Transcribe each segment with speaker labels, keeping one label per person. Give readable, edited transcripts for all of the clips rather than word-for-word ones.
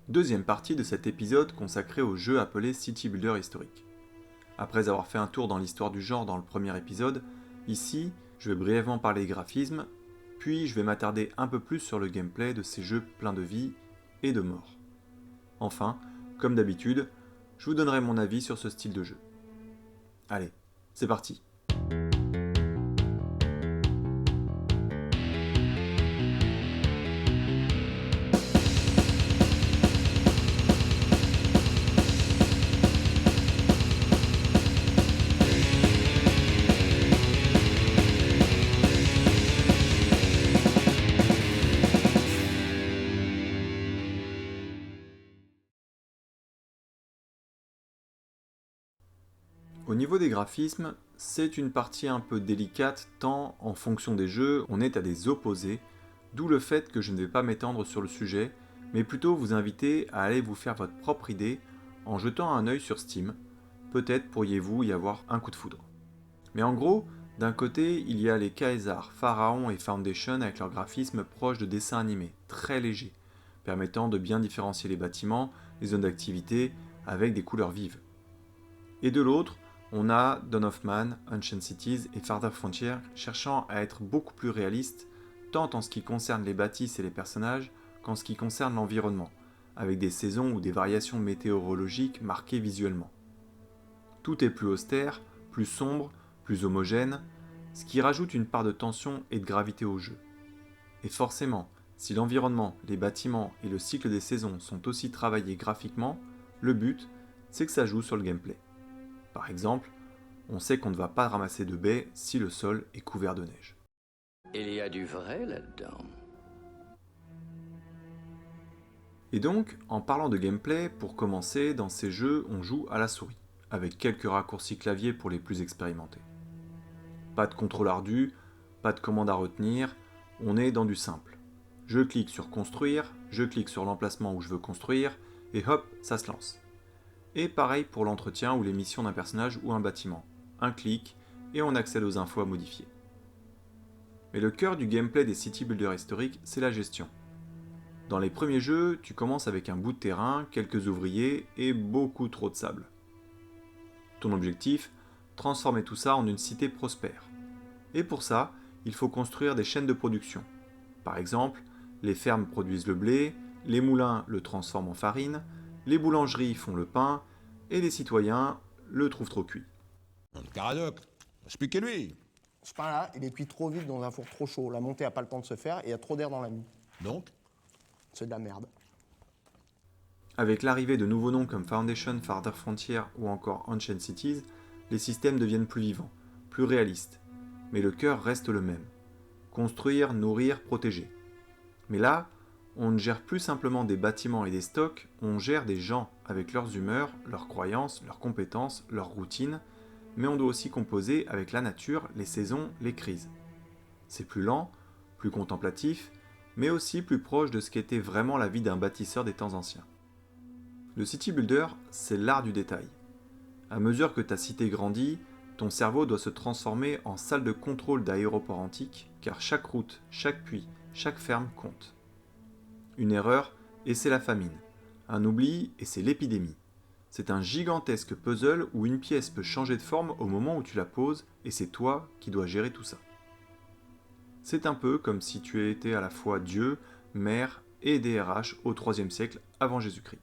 Speaker 1: Deuxième partie de cet épisode consacré au jeu appelé City Builder historique. Après avoir fait un tour dans l'histoire du genre dans le premier épisode, ici, je vais brièvement parler des graphismes, puis je vais m'attarder un peu plus sur le gameplay de ces jeux pleins de vie et de mort. Enfin, comme d'habitude, je vous donnerai mon avis sur ce style de jeu. Allez, c'est parti. Au niveau des graphismes, c'est une partie un peu délicate tant en fonction des jeux, on est à des opposés, d'où le fait que je ne vais pas m'étendre sur le sujet, mais plutôt vous inviter à aller vous faire votre propre idée en jetant un œil sur Steam. Peut-être pourriez-vous y avoir un coup de foudre. Mais en gros, d'un côté, il y a les Caesar, Pharaon et Foundation avec leur graphisme proche de dessins animés, très légers, permettant de bien différencier les bâtiments, les zones d'activité, avec des couleurs vives. Et de l'autre, on a Dawn of Man, Ancient Cities et Farther Frontier cherchant à être beaucoup plus réalistes, tant en ce qui concerne les bâtisses et les personnages qu'en ce qui concerne l'environnement, avec des saisons ou des variations météorologiques marquées visuellement. Tout est plus austère, plus sombre, plus homogène, ce qui rajoute une part de tension et de gravité au jeu. Et forcément, si l'environnement, les bâtiments et le cycle des saisons sont aussi travaillés graphiquement, le but, c'est que ça joue sur le gameplay. Par exemple, on sait qu'on ne va pas ramasser de baies si le sol est couvert de neige.
Speaker 2: Il y a du vrai là-dedans.
Speaker 1: Et donc, en parlant de gameplay, pour commencer, dans ces jeux, on joue à la souris, avec quelques raccourcis clavier pour les plus expérimentés. Pas de contrôle ardu, pas de commande à retenir, on est dans du simple. Je clique sur construire, je clique sur l'emplacement où je veux construire, et hop, ça se lance. Et pareil pour l'entretien ou les missions d'un personnage ou un bâtiment. Un clic, et on accède aux infos à modifier. Mais le cœur du gameplay des city builders historiques, c'est la gestion. Dans les premiers jeux, tu commences avec un bout de terrain, quelques ouvriers et beaucoup trop de sable. Ton objectif, transformer tout ça en une cité prospère. Et pour ça, il faut construire des chaînes de production. Par exemple, les fermes produisent le blé, les moulins le transforment en farine, les boulangeries font le pain, et les citoyens le trouvent trop cuit.
Speaker 3: Caradoc, expliquez-lui.
Speaker 4: Ce pain-là, il est cuit trop vite dans un four trop chaud. La montée n'a pas le temps de se faire et il y a trop d'air dans la mie.
Speaker 3: Donc,
Speaker 4: C'est de la merde.
Speaker 1: Avec l'arrivée de nouveaux noms comme Foundation, Farther Frontier ou encore Ancient Cities, les systèmes deviennent plus vivants, plus réalistes. Mais le cœur reste le même. Construire, nourrir, protéger. Mais là, on ne gère plus simplement des bâtiments et des stocks, on gère des gens avec leurs humeurs, leurs croyances, leurs compétences, leurs routines, mais on doit aussi composer avec la nature, les saisons, les crises. C'est plus lent, plus contemplatif, mais aussi plus proche de ce qu'était vraiment la vie d'un bâtisseur des temps anciens. Le city builder, c'est l'art du détail. À mesure que ta cité grandit, ton cerveau doit se transformer en salle de contrôle d'aéroport antique, car chaque route, chaque puits, chaque ferme compte. Une erreur, et c'est la famine. Un oubli, et c'est l'épidémie. C'est un gigantesque puzzle où une pièce peut changer de forme au moment où tu la poses, et c'est toi qui dois gérer tout ça. C'est un peu comme si tu étais à la fois Dieu, mère et DRH au IIIe siècle avant Jésus-Christ.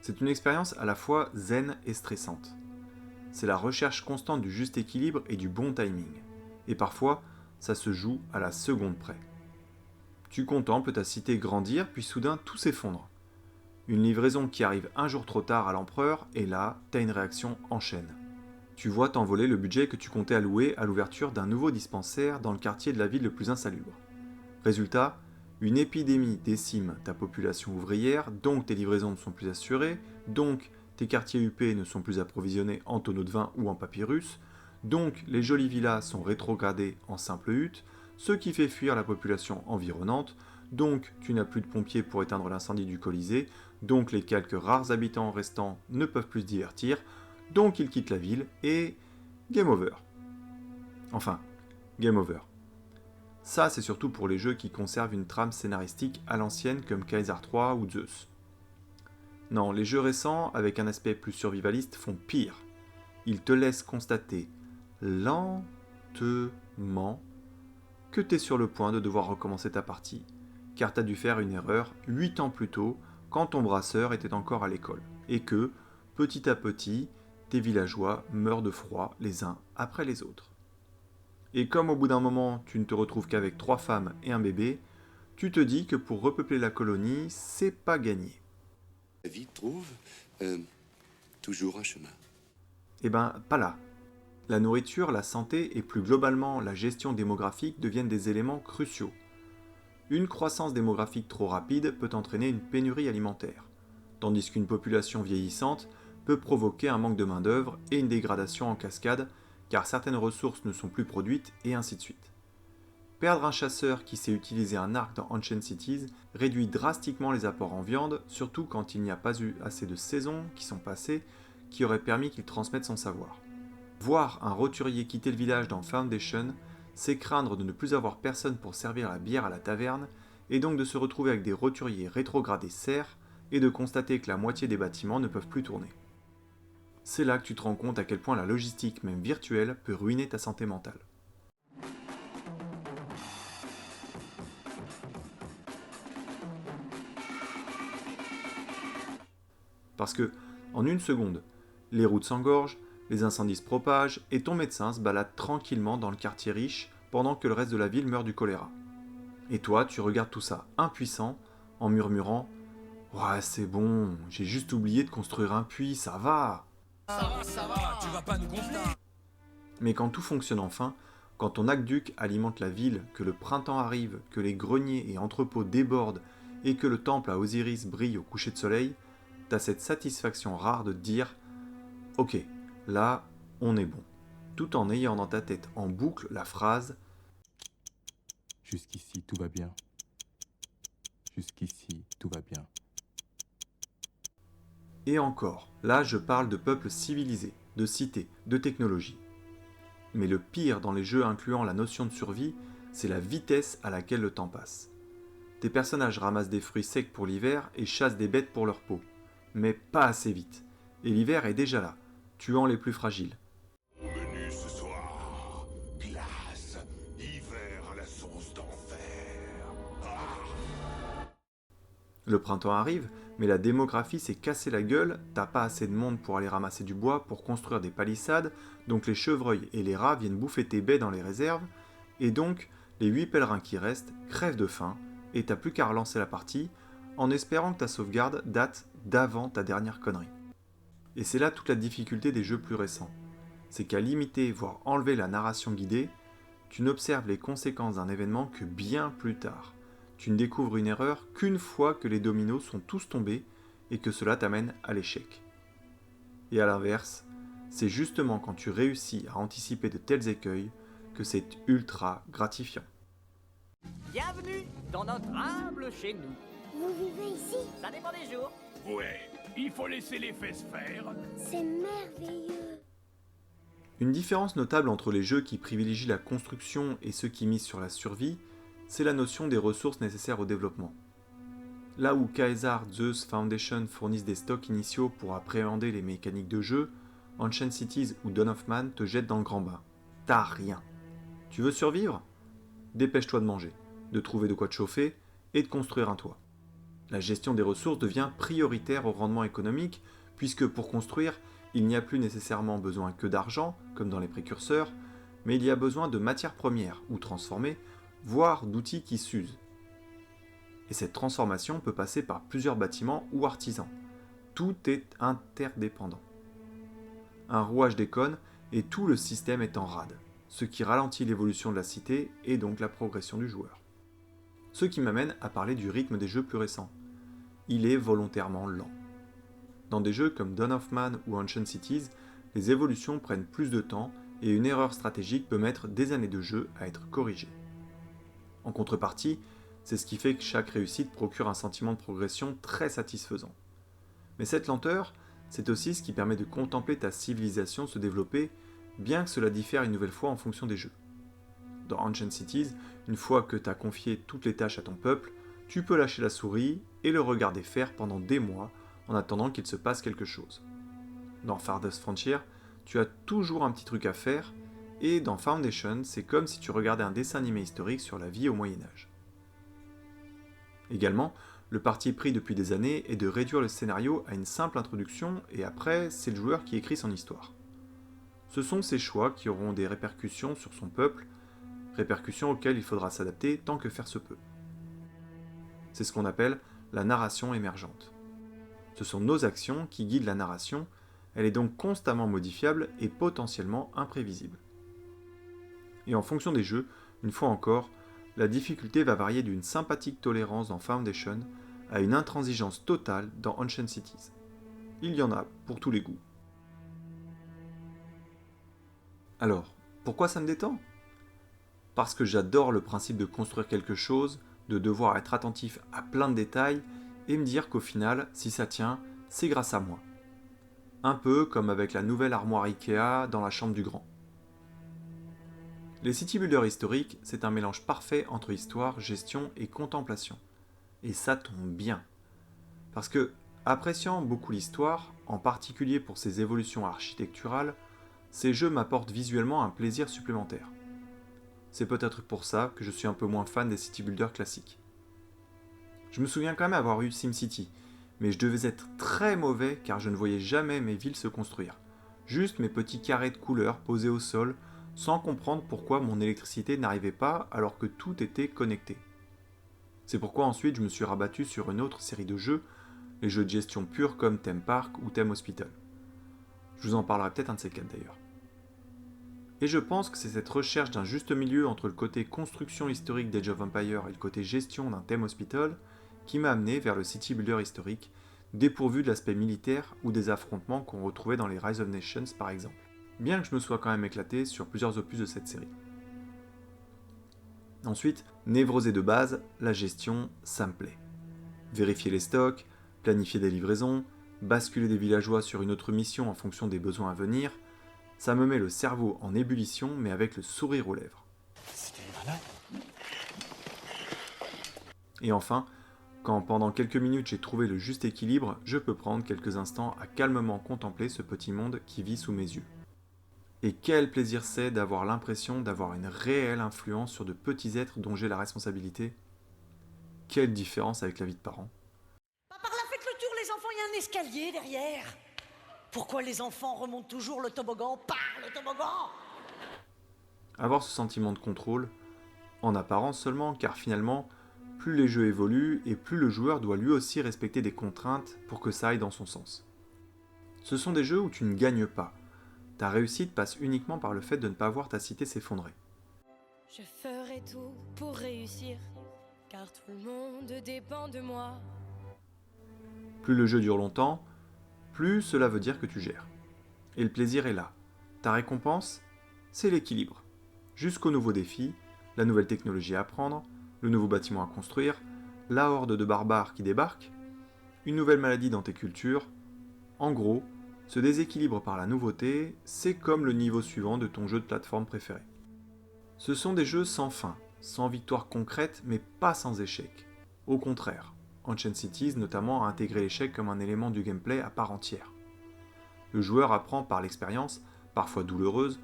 Speaker 1: C'est une expérience à la fois zen et stressante. C'est la recherche constante du juste équilibre et du bon timing. Et parfois, ça se joue à la seconde près. Tu contemples ta cité grandir, puis soudain tout s'effondre. Une livraison qui arrive un jour trop tard à l'empereur, et là, t'as une réaction en chaîne. Tu vois t'envoler le budget que tu comptais allouer à l'ouverture d'un nouveau dispensaire dans le quartier de la ville le plus insalubre. Résultat, une épidémie décime ta population ouvrière, donc tes livraisons ne sont plus assurées, donc tes quartiers UP ne sont plus approvisionnés en tonneaux de vin ou en papyrus, donc les jolies villas sont rétrogradées en simples huttes, ce qui fait fuir la population environnante, donc tu n'as plus de pompiers pour éteindre l'incendie du Colisée, donc les quelques rares habitants restants ne peuvent plus se divertir, donc ils quittent la ville et game over. Enfin, game over. Ça, c'est surtout pour les jeux qui conservent une trame scénaristique à l'ancienne comme Kaiser 3 ou Zeus. Non, les jeux récents, avec un aspect plus survivaliste, font pire. Ils te laissent constater lentement que t'es sur le point de devoir recommencer ta partie, car t'as dû faire une erreur 8 ans plus tôt quand ton brasseur était encore à l'école, et que, petit à petit, tes villageois meurent de froid les uns après les autres. Et comme au bout d'un moment tu ne te retrouves qu'avec 3 femmes et un bébé, tu te dis que pour repeupler la colonie, c'est pas gagné.
Speaker 5: La vie trouve toujours un chemin.
Speaker 1: Eh ben, pas là. La nourriture, la santé et plus globalement la gestion démographique deviennent des éléments cruciaux. Une croissance démographique trop rapide peut entraîner une pénurie alimentaire, tandis qu'une population vieillissante peut provoquer un manque de main-d'œuvre et une dégradation en cascade, car certaines ressources ne sont plus produites, et ainsi de suite. Perdre un chasseur qui sait utiliser un arc dans Ancient Cities réduit drastiquement les apports en viande, surtout quand il n'y a pas eu assez de saisons qui sont passées qui auraient permis qu'il transmette son savoir. Voir un roturier quitter le village dans Foundation, c'est craindre de ne plus avoir personne pour servir la bière à la taverne, et donc de se retrouver avec des roturiers rétrogradés serfs, et de constater que la moitié des bâtiments ne peuvent plus tourner. C'est là que tu te rends compte à quel point la logistique, même virtuelle, peut ruiner ta santé mentale. Parce que, en une seconde, les routes s'engorgent, les incendies se propagent et ton médecin se balade tranquillement dans le quartier riche pendant que le reste de la ville meurt du choléra. Et toi, tu regardes tout ça impuissant en murmurant « Ouais, c'est bon, j'ai juste oublié de construire un puits, ça va !»
Speaker 3: Tu vas pas nous constater.
Speaker 1: Mais quand tout fonctionne enfin, quand ton aqueduc alimente la ville, que le printemps arrive, que les greniers et entrepôts débordent et que le temple à Osiris brille au coucher de soleil, t'as cette satisfaction rare de te dire « Ok, là, on est bon », tout en ayant dans ta tête en boucle la phrase
Speaker 6: « Jusqu'ici, tout va bien. Jusqu'ici, tout va bien. »
Speaker 1: Et encore, là je parle de peuples civilisés, de cités, de technologie. Mais le pire dans les jeux incluant la notion de survie, c'est la vitesse à laquelle le temps passe. Tes personnages ramassent des fruits secs pour l'hiver et chassent des bêtes pour leur peau. Mais pas assez vite. Et l'hiver est déjà là, tuant les plus fragiles.
Speaker 3: Au menu ce soir, glace, hiver à la sauce d'enfer.
Speaker 1: Le printemps arrive, mais la démographie s'est cassé la gueule, t'as pas assez de monde pour aller ramasser du bois pour construire des palissades, donc les chevreuils et les rats viennent bouffer tes baies dans les réserves, et donc les 8 pèlerins qui restent crèvent de faim, et t'as plus qu'à relancer la partie, en espérant que ta sauvegarde date d'avant ta dernière connerie. Et c'est là toute la difficulté des jeux plus récents. C'est qu'à limiter, voire enlever la narration guidée, tu n'observes les conséquences d'un événement que bien plus tard. Tu ne découvres une erreur qu'une fois que les dominos sont tous tombés et que cela t'amène à l'échec. Et à l'inverse, c'est justement quand tu réussis à anticiper de tels écueils que c'est ultra gratifiant.
Speaker 7: Bienvenue dans notre humble chez nous.
Speaker 8: Vous vivez ici?
Speaker 7: Ça dépend des jours.
Speaker 3: Ouais, il faut laisser les fesses faire.
Speaker 8: C'est merveilleux.
Speaker 1: Une différence notable entre les jeux qui privilégient la construction et ceux qui misent sur la survie, c'est la notion des ressources nécessaires au développement. Là où Kaiser, Zeus, Foundation fournissent des stocks initiaux pour appréhender les mécaniques de jeu, Ancient Cities ou Dawn of Man te jettent dans le grand bain. T'as rien. Tu veux survivre? Dépêche-toi de manger, de trouver de quoi te chauffer et de construire un toit. La gestion des ressources devient prioritaire au rendement économique, puisque pour construire, il n'y a plus nécessairement besoin que d'argent, comme dans les précurseurs, mais il y a besoin de matières premières ou transformées, voire d'outils qui s'usent. Et cette transformation peut passer par plusieurs bâtiments ou artisans. Tout est interdépendant. Un rouage déconne et tout le système est en rade, ce qui ralentit l'évolution de la cité et donc la progression du joueur. Ce qui m'amène à parler du rythme des jeux plus récents. Il est volontairement lent. Dans des jeux comme Dawn of Man ou Ancient Cities, les évolutions prennent plus de temps et une erreur stratégique peut mettre des années de jeu à être corrigée. En contrepartie, c'est ce qui fait que chaque réussite procure un sentiment de progression très satisfaisant. Mais cette lenteur, c'est aussi ce qui permet de contempler ta civilisation se développer bien que cela diffère une nouvelle fois en fonction des jeux. Dans Ancient Cities, une fois que tu as confié toutes les tâches à ton peuple, tu peux lâcher la souris et le regarder faire pendant des mois en attendant qu'il se passe quelque chose. Dans Farthest Frontier, tu as toujours un petit truc à faire, et dans Foundation, c'est comme si tu regardais un dessin animé historique sur la vie au Moyen-Âge. Également, le parti pris depuis des années est de réduire le scénario à une simple introduction et après, c'est le joueur qui écrit son histoire. Ce sont ces choix qui auront des répercussions sur son peuple, répercussions auxquelles il faudra s'adapter tant que faire se peut. C'est ce qu'on appelle la narration émergente. Ce sont nos actions qui guident la narration, elle est donc constamment modifiable et potentiellement imprévisible. Et en fonction des jeux, une fois encore, la difficulté va varier d'une sympathique tolérance dans Foundation à une intransigeance totale dans Ancient Cities. Il y en a pour tous les goûts. Alors, pourquoi ça me détend ? Parce que j'adore le principe de construire quelque chose, de devoir être attentif à plein de détails et me dire qu'au final, si ça tient, c'est grâce à moi. Un peu comme avec la nouvelle armoire Ikea dans la chambre du grand. Les city builders historiques, c'est un mélange parfait entre histoire, gestion et contemplation. Et ça tombe bien. Parce que, appréciant beaucoup l'histoire, en particulier pour ses évolutions architecturales, ces jeux m'apportent visuellement un plaisir supplémentaire. C'est peut-être pour ça que je suis un peu moins fan des city builders classiques. Je me souviens quand même avoir eu SimCity, mais je devais être très mauvais car je ne voyais jamais mes villes se construire. Juste mes petits carrés de couleurs posés au sol, sans comprendre pourquoi mon électricité n'arrivait pas alors que tout était connecté. C'est pourquoi ensuite je me suis rabattu sur une autre série de jeux, les jeux de gestion purs comme Theme Park ou Theme Hospital. Je vous en parlerai peut-être un de ces quatre d'ailleurs. Et je pense que c'est cette recherche d'un juste milieu entre le côté construction historique d'Age of Empires et le côté gestion d'un Theme Hospital qui m'a amené vers le city builder historique, dépourvu de l'aspect militaire ou des affrontements qu'on retrouvait dans les Rise of Nations par exemple. Bien que je me sois quand même éclaté sur plusieurs opus de cette série. Ensuite, névrosé de base, la gestion, ça me plaît. Vérifier les stocks, planifier des livraisons, basculer des villageois sur une autre mission en fonction des besoins à venir, ça me met le cerveau en ébullition mais avec le sourire aux lèvres. Et enfin, quand pendant quelques minutes j'ai trouvé le juste équilibre, je peux prendre quelques instants à calmement contempler ce petit monde qui vit sous mes yeux. Et quel plaisir c'est d'avoir l'impression d'avoir une réelle influence sur de petits êtres dont j'ai la responsabilité. Quelle différence avec la vie de parents.
Speaker 9: Par là, faites le tour, les enfants, il y a un escalier derrière. Pourquoi les enfants remontent toujours le toboggan par le toboggan ?
Speaker 1: Avoir ce sentiment de contrôle, en apparence seulement, car finalement, plus les jeux évoluent et plus le joueur doit lui aussi respecter des contraintes pour que ça aille dans son sens. Ce sont des jeux où tu ne gagnes pas. Ta réussite passe uniquement par le fait de ne pas voir ta cité s'effondrer.
Speaker 10: Je ferai tout pour réussir, car tout le monde dépend de moi.
Speaker 1: Plus le jeu dure longtemps, plus cela veut dire que tu gères. Et le plaisir est là. Ta récompense, c'est l'équilibre. Jusqu'au nouveau défi, la nouvelle technologie à apprendre, le nouveau bâtiment à construire, la horde de barbares qui débarque, une nouvelle maladie dans tes cultures. En gros, ce déséquilibre par la nouveauté, c'est comme le niveau suivant de ton jeu de plateforme préféré. Ce sont des jeux sans fin, sans victoire concrète, mais pas sans échec. Au contraire, Ancient Cities notamment a intégré l'échec comme un élément du gameplay à part entière. Le joueur apprend par l'expérience, parfois douloureuse,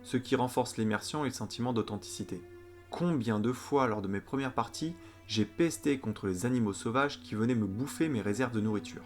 Speaker 1: ce qui renforce l'immersion et le sentiment d'authenticité. Combien de fois lors de mes premières parties, j'ai pesté contre les animaux sauvages qui venaient me bouffer mes réserves de nourriture.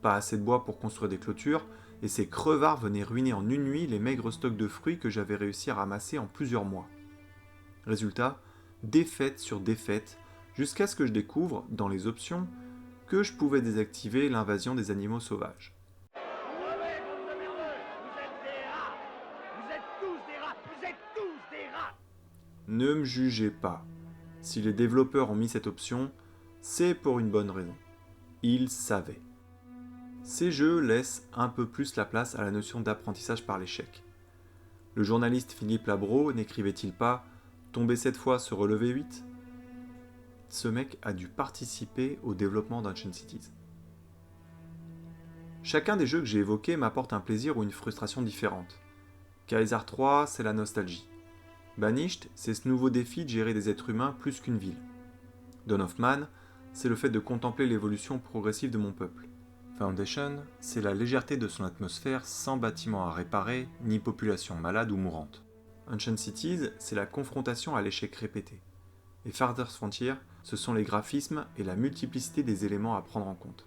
Speaker 1: Pas assez de bois pour construire des clôtures, et ces crevards venaient ruiner en une nuit les maigres stocks de fruits que j'avais réussi à ramasser en plusieurs mois. Résultat, défaite sur défaite, jusqu'à ce que je découvre, dans les options, que je pouvais désactiver l'invasion des animaux sauvages. Ne me jugez pas. Si les développeurs ont mis cette option, c'est pour une bonne raison. Ils savaient. Ces jeux laissent un peu plus la place à la notion d'apprentissage par l'échec. Le journaliste Philippe Labro n'écrivait-il pas « Tomber 7 fois, se relever 8 ?» Ce mec a dû participer au développement d'Ancient Cities. Chacun des jeux que j'ai évoqués m'apporte un plaisir ou une frustration différente. Kaiser 3, c'est la nostalgie. Banished, c'est ce nouveau défi de gérer des êtres humains plus qu'une ville. Dawn of Man, c'est le fait de contempler l'évolution progressive de mon peuple. Foundation, c'est la légèreté de son atmosphère sans bâtiments à réparer, ni population malade ou mourante. Ancient Cities, c'est la confrontation à l'échec répété. Et Farthest Frontier, ce sont les graphismes et la multiplicité des éléments à prendre en compte.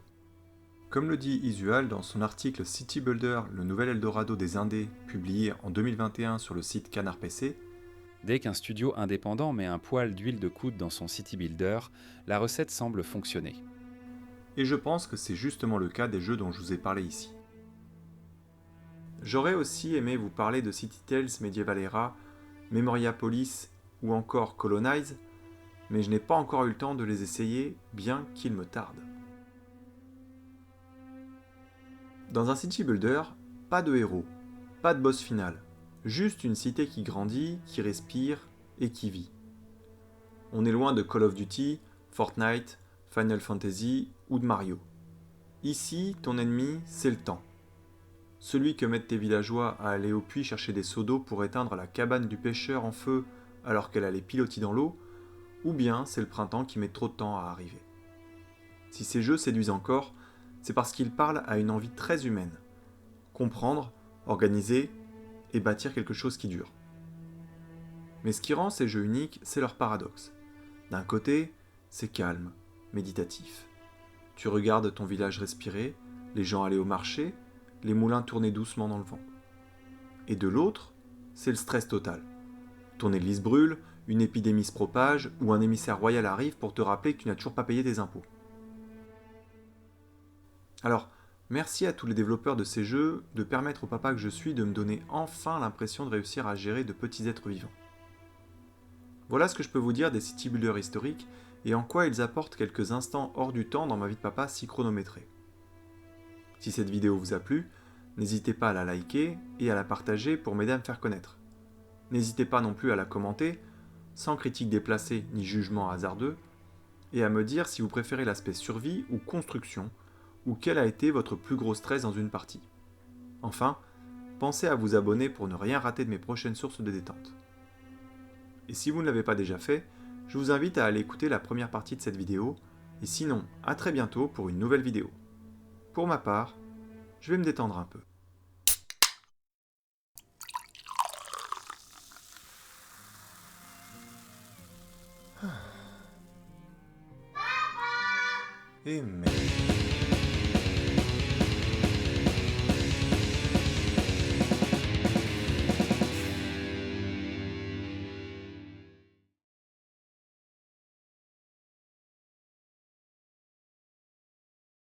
Speaker 1: Comme le dit Isual dans son article City Builder, le nouvel Eldorado des Indés, publié en 2021 sur le site Canard PC,
Speaker 11: dès qu'un studio indépendant met un poil d'huile de coude dans son City Builder, la recette semble fonctionner.
Speaker 1: Et je pense que c'est justement le cas des jeux dont je vous ai parlé ici. J'aurais aussi aimé vous parler de City Tales Medieval Era, Memoria Police ou encore Colonize, mais je n'ai pas encore eu le temps de les essayer, bien qu'il me tarde. Dans un City Builder, pas de héros, pas de boss final, juste une cité qui grandit, qui respire et qui vit. On est loin de Call of Duty, Fortnite, Final Fantasy ou de Mario. Ici, ton ennemi, c'est le temps. Celui que mettent tes villageois à aller au puits chercher des seaux d'eau pour éteindre la cabane du pêcheur en feu alors qu'elle allait piloter dans l'eau, ou bien c'est le printemps qui met trop de temps à arriver. Si ces jeux séduisent encore, c'est parce qu'ils parlent à une envie très humaine. Comprendre, organiser et bâtir quelque chose qui dure. Mais ce qui rend ces jeux uniques, c'est leur paradoxe. D'un côté, c'est calme, méditatif. Tu regardes ton village respirer, les gens aller au marché, les moulins tourner doucement dans le vent. Et de l'autre, c'est le stress total. Ton église brûle, une épidémie se propage ou un émissaire royal arrive pour te rappeler que tu n'as toujours pas payé tes impôts. Alors, merci à tous les développeurs de ces jeux de permettre au papa que je suis de me donner enfin l'impression de réussir à gérer de petits êtres vivants. Voilà ce que je peux vous dire des city builders historiques et en quoi ils apportent quelques instants hors du temps dans ma vie de papa si chronométrée. Si cette vidéo vous a plu, n'hésitez pas à la liker et à la partager pour m'aider à me faire connaître. N'hésitez pas non plus à la commenter, sans critique déplacée ni jugement hasardeux, et à me dire si vous préférez l'aspect survie ou construction, ou quel a été votre plus gros stress dans une partie. Enfin, pensez à vous abonner pour ne rien rater de mes prochaines sources de détente. Et si vous ne l'avez pas déjà fait, je vous invite à aller écouter la première partie de cette vidéo, et sinon, à très bientôt pour une nouvelle vidéo. Pour ma part, je vais me détendre un peu. Et merde.